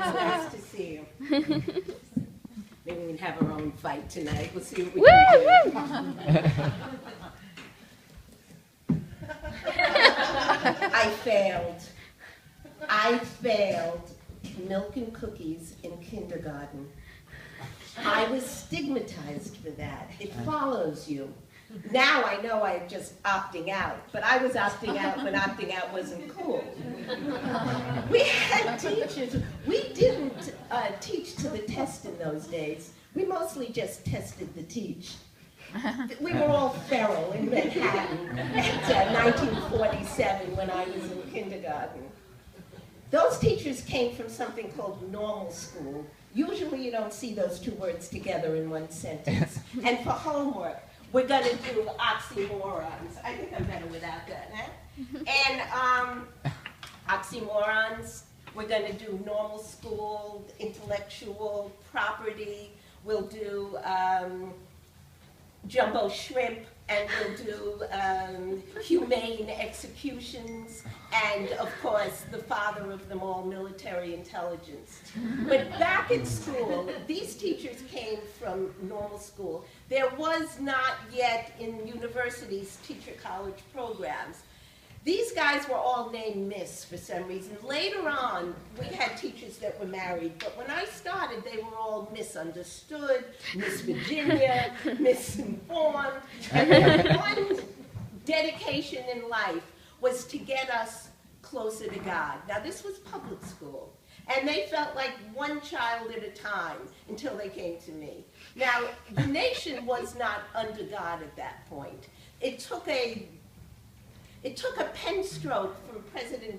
It's nice to see you. Maybe we can have our own fight tonight. We'll see what we can do. I failed. I failed milk and cookies in kindergarten. I was stigmatized for that. It follows you. Now I know I'm just opting out, but I was opting out when opting out wasn't cool. We had teachers. We didn't teach to the test in those days. We mostly just tested the teach. We were all feral in Manhattan at 1947 when I was in kindergarten. Those teachers came from something called normal school. Usually you don't see those two words together in one sentence. And for homework, we're going to do oxymorons. I think I'm better without that, huh? And oxymorons, we're going to do normal school, intellectual, property. We'll do jumbo shrimp, and we'll do humane executions, and of course, the father of them all, military intelligence. But back at school, these teachers came from normal school. There was not yet in universities teacher college programs. These guys were all named Miss for some reason. Later on, we had teachers that were married, but when I started, they were all misunderstood, Miss Virginia, misinformed, and their one dedication in life was to get us closer to God. Now, this was public school, and they felt like one child at a time until they came to me. Now, the nation was not under God at that point. It took a pen stroke from President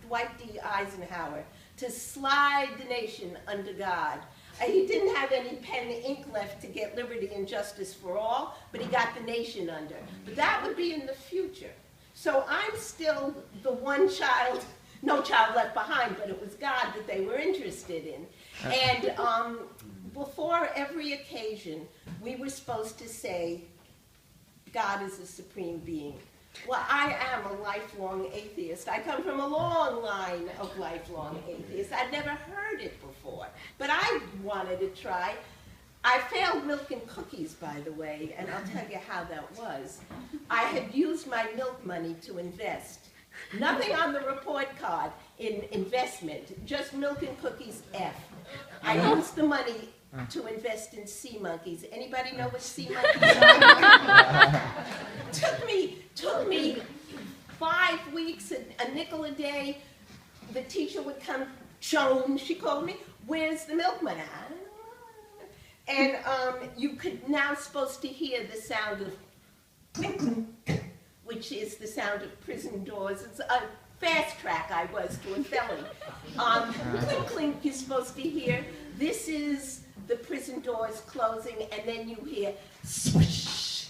Dwight D. Eisenhower to slide the nation under God. He didn't have any pen ink left to get liberty and justice for all, but he got the nation under. But that would be in the future. So I'm still the one child, no child left behind, but it was God that they were interested in. And before every occasion, we were supposed to say, God is a supreme being. Well, I am a lifelong atheist. I come from a long line of lifelong atheists. I'd never heard it before, but I wanted to try. I failed milk and cookies, by the way, and I'll tell you how that was. I had used my milk money to invest. Nothing on the report card in investment, just milk and cookies F. I used the money to invest in sea monkeys. Anybody know what sea monkeys are? Took me 5 weeks, a nickel a day. The teacher would come, Joan, she called me, where's the milk money? And you could now supposed to hear the sound of clink, clink, which is the sound of prison doors. It's a fast track I was to a felony. Clink, clink, you're supposed to hear. This is the prison doors closing, and then you hear swish,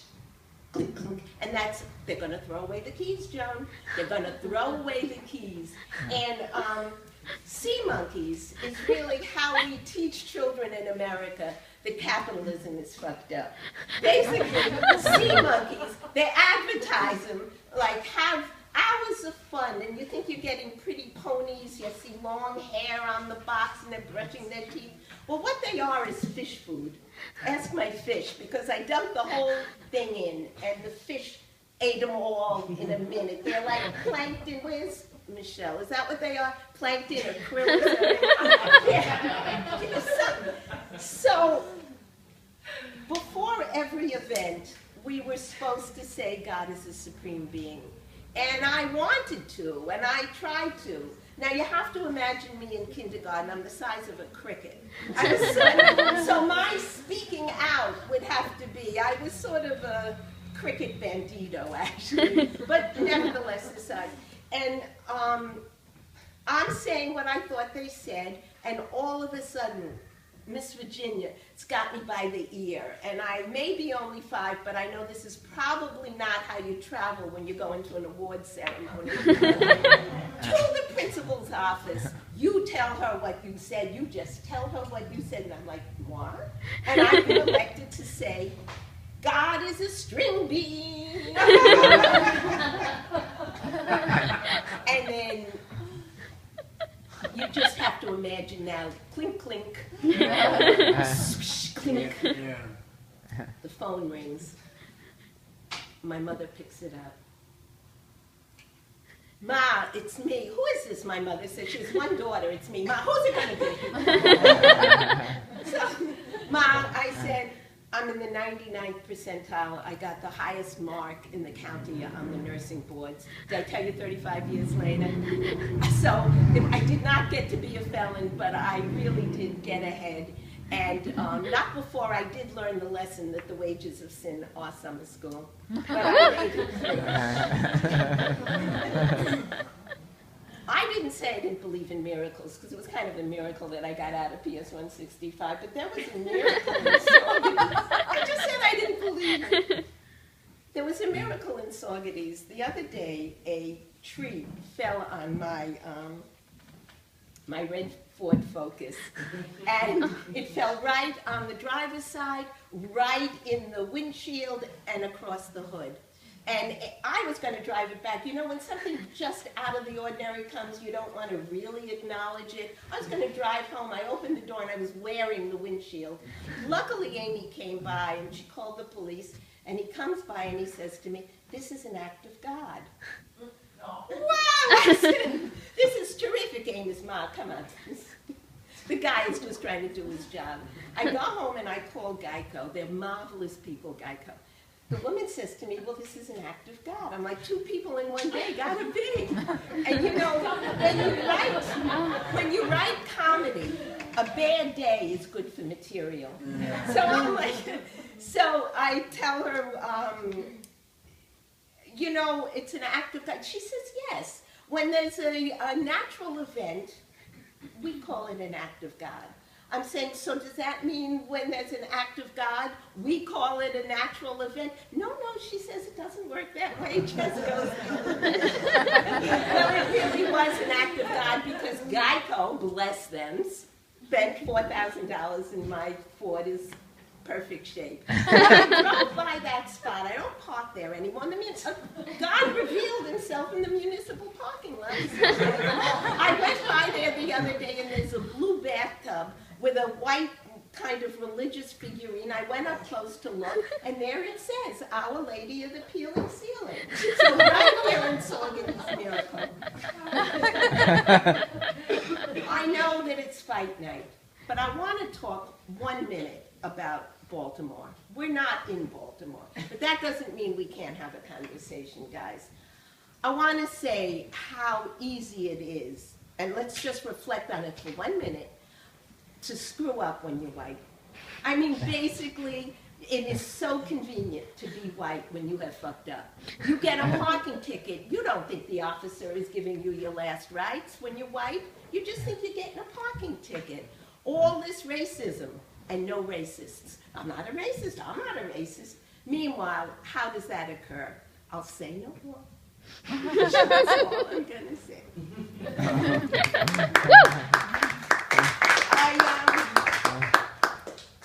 clink, clink, and that's, they're going to throw away the keys, Joan. They're going to throw away the keys. And sea monkeys is really how we teach children in America that capitalism is fucked up. Basically, sea monkeys, they advertise them like have hours of fun, and you think you're getting pretty ponies, you see long hair on the box, and they're brushing their teeth. Well, what they are is fish food. Ask my fish, because I dumped the whole thing in, and the fish ate them all in a minute. They're like plankton. Where's Michelle? Is that what they are? Plankton or krill? So, before every event, we were supposed to say God is a supreme being. And I wanted to, and I tried to. Now, you have to imagine me in kindergarten. I'm the size of a cricket. So my speaking out would have to be, I was sort of a cricket bandito, actually, but nevertheless the size. And I'm saying what I thought they said, and all of a sudden, Miss Virginia, it's got me by the ear. And I may be only 5, but I know this is probably not how you travel when you go into an award ceremony. To the principal's office, you tell her what you said, you just tell her what you said, and I'm like, what? And I've been elected to say, God is a string bean. And then you just have to to imagine now, clink, clink, swish, clink. Yeah. The phone rings. My mother picks it up. Ma, it's me. Who is this? My mother said. She has one daughter. It's me. Ma, who's it going to be? So, Ma, I said, I'm in the 99th percentile. I got the highest mark in the county on the nursing boards. Did I tell you 35 years later? So I did not get to be a felon, but I really did get ahead. And not before I did learn the lesson that the wages of sin are summer school. But I made it through. I didn't say I didn't believe in miracles, because it was kind of a miracle that I got out of PS 165, but there was a miracle in Saugerties. I just said I didn't believe it. There was a miracle in Saugerties. The other day, a tree fell on my red Ford Focus, and it fell right on the driver's side, right in the windshield, and across the hood. And I was going to drive it back. You know, when something just out of the ordinary comes, you don't want to really acknowledge it. I was going to drive home. I opened the door, and I was wearing the windshield. Luckily, Amy came by, and she called the police, and he comes by, and he says to me, "This is an act of God." Wow! This is terrific, Amy's Ma. Come on. The guy is just trying to do his job. I go home and I call Geico. They're marvelous people, Geico. The woman says to me, "Well, this is an act of God." I'm like, 2 people in one day, gotta be. And you know, when you write comedy, a bad day is good for material. So I'm like, so I tell her, you know, it's an act of God. She says yes. When there's a natural event, we call it an act of God. I'm saying, so does that mean when there's an act of God, we call it a natural event? No, she says it doesn't work that way. It just goes Well, it really was an act of God because Geico, bless them, spent $4,000 in my Ford's perfect shape. I drove by that spot. I don't park there anymore. I mean, God revealed himself in the municipal parking lot. I went by there the other day, and there's a blue bathtub with a white kind of religious figurine. I went up close to look, and there it says, Our Lady of the Peeling Ceiling. So right here in Saugerties Miracle. I know that it's fight night, but I want to talk 1 minute about Baltimore. We're not in Baltimore, but that doesn't mean we can't have a conversation, guys. I want to say how easy it is, and let's just reflect on it for 1 minute, to screw up when you're white. I mean, basically, it is so convenient to be white when you have fucked up. You get a parking ticket, you don't think the officer is giving you your last rights when you're white. You just think you're getting a parking ticket. All this racism and no racists. I'm not a racist, I'm not a racist. Meanwhile, how does that occur? I'll say no more. That's all I'm gonna say.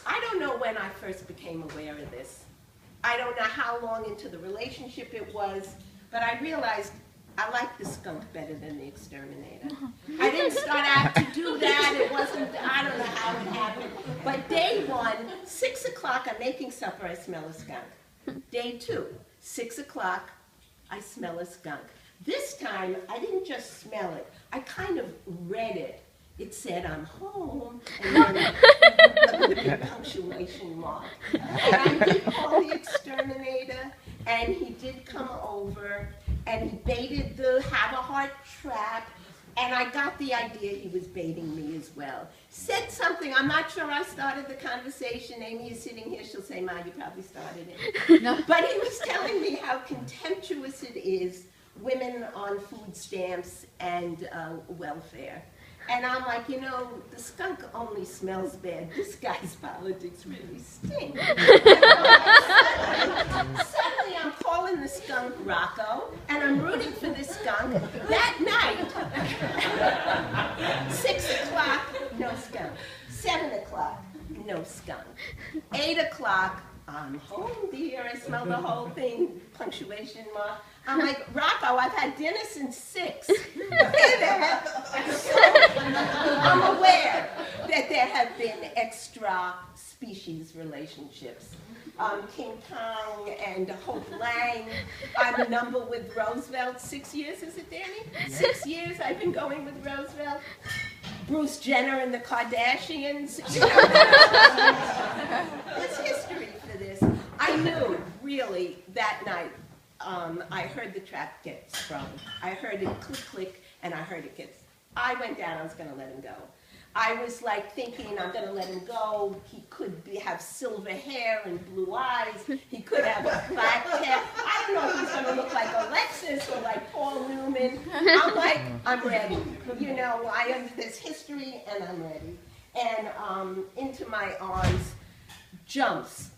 I don't know when I first became aware of this. I don't know how long into the relationship it was, but I realized I like the skunk better than the exterminator. I didn't start out to do that. It wasn't, I don't know how it happened. But day 1, 6 o'clock, I'm making supper, I smell a skunk. Day 2, 6 o'clock, I smell a skunk. This time, I didn't just smell it. I kind of read it. It said, I'm home, and then a big punctuation mark. And I did call the exterminator, and he did come over, and he baited the have a heart trap, and I got the idea he was baiting me as well. Said something, I'm not sure I started the conversation. Amy is sitting here, she'll say, Ma, you probably started it. No. But he was telling me how contemptuous it is, women on food stamps and welfare. And I'm like, you know, the skunk only smells bad. This guy's politics really stink. Suddenly I'm calling the skunk Rocco, and I'm rooting for this skunk. That night, 6 o'clock, no skunk. 7 o'clock, no skunk. 8 o'clock, I'm home, dear. I smell the whole thing, punctuation mark. I'm like, Rocco, I've had dinner since 6. I'm have been extra species relationships. King Kong and Hope Lang. I'm a number with Roosevelt. 6 years, is it, Danny? Yeah. 6 years I've been going with Roosevelt. Bruce Jenner and the Kardashians. There's history for this. I knew, really, that night, I heard the trap get sprung. I heard it click, click, and I heard it get... I went down, I was going to let him go. I was like thinking, I'm going to let him go. He could have silver hair and blue eyes. He could have a black hair. I don't know if he's going to look like Alexis or like Paul Newman. I'm like, I'm ready. You know, there's history and I'm ready. And into my arms, jumps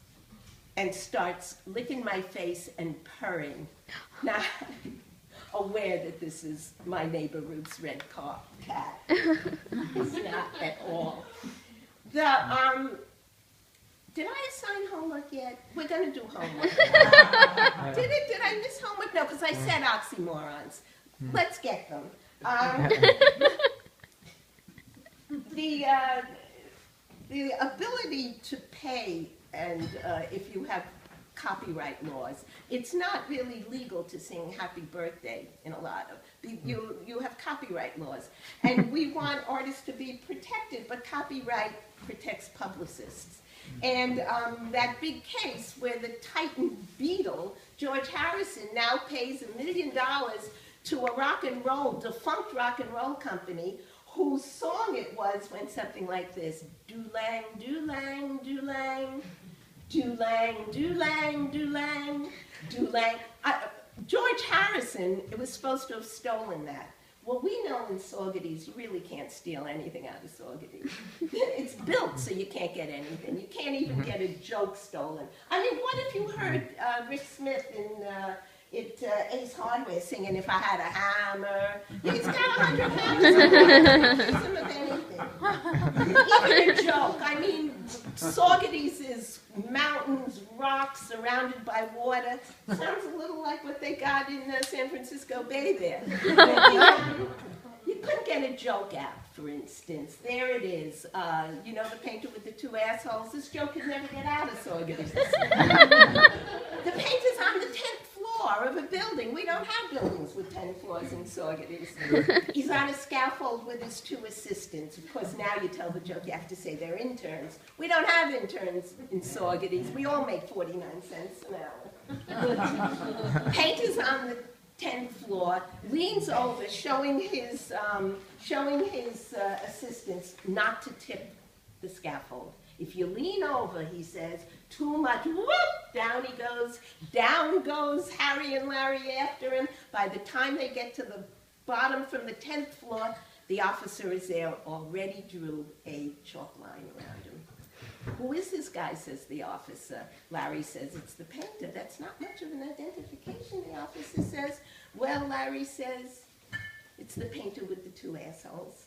and starts licking my face and purring. Now, aware that this is my neighbor Ruth's red cat. It's not at all. Did I assign homework yet? We're going to do homework. Did I miss homework? No, because I said oxymorons. Let's get them. The ability to pay, and if you have copyright laws, it's not really legal to sing happy birthday in a lot of, you have copyright laws. And we want artists to be protected, but copyright protects publicists. And that big case where the Titan Beatle, George Harrison, now pays $1 million to a defunct rock and roll company whose song it was went something like this: do-lang, do-lang, do-lang. Do-lang, do-lang, do-lang, do-lang. George Harrison, it was supposed to have stolen that. Well, we know in Saugerties, you really can't steal anything out of Saugerties. It's built so you can't get anything. You can't even get a joke stolen. I mean, what if you heard Rick Smith in Ace Hardware singing "If I Had a Hammer"? He's got 100 hammers. Him of anything. Even a joke. I mean, Saugerties is mountains, rocks, surrounded by water. Sounds a little like what they got in San Francisco Bay there. You couldn't get a joke out, for instance. There it is. You know the painter with the two assholes? This joke could never get out of Saugerties. The painter's on the 10th floor of a building. We don't have buildings with 10 floors in Saugerties. He's on a scaffold with his two assistants. Of course, now you tell the joke, you have to say they're interns. We don't have interns in Saugerties. We all make 49 cents an hour. Painter's on the 10th floor, leans over, showing his assistants not to tip the scaffold. If you lean over, he says, too much, whoop, down he goes. Down goes Harry and Larry after him. By the time they get to the bottom from the 10th floor, the officer is there, already drew a chalk line around him. Who is this guy, says the officer. Larry says, it's the painter. That's not much of an identification, the officer says. Well, Larry says, it's the painter with the two assholes.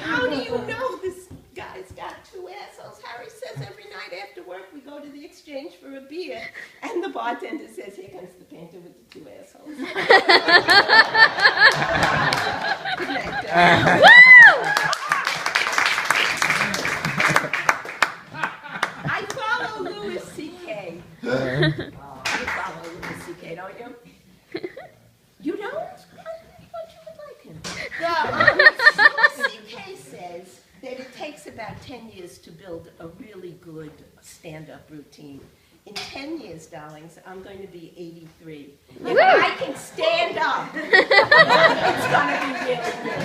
How do you know this guy's got two assholes? Harry says every night after work we go to the Exchange for a beer, and the bartender says, here comes the painter with the two assholes. Good night, guys. I follow Louis C.K. You follow Louis C.K., don't you? You don't? Louis C.K. says that it takes about 10 years to build a really good stand-up routine. In 10 years, darlings, I'm going to be 83. If I can stand up, it's going to be really good.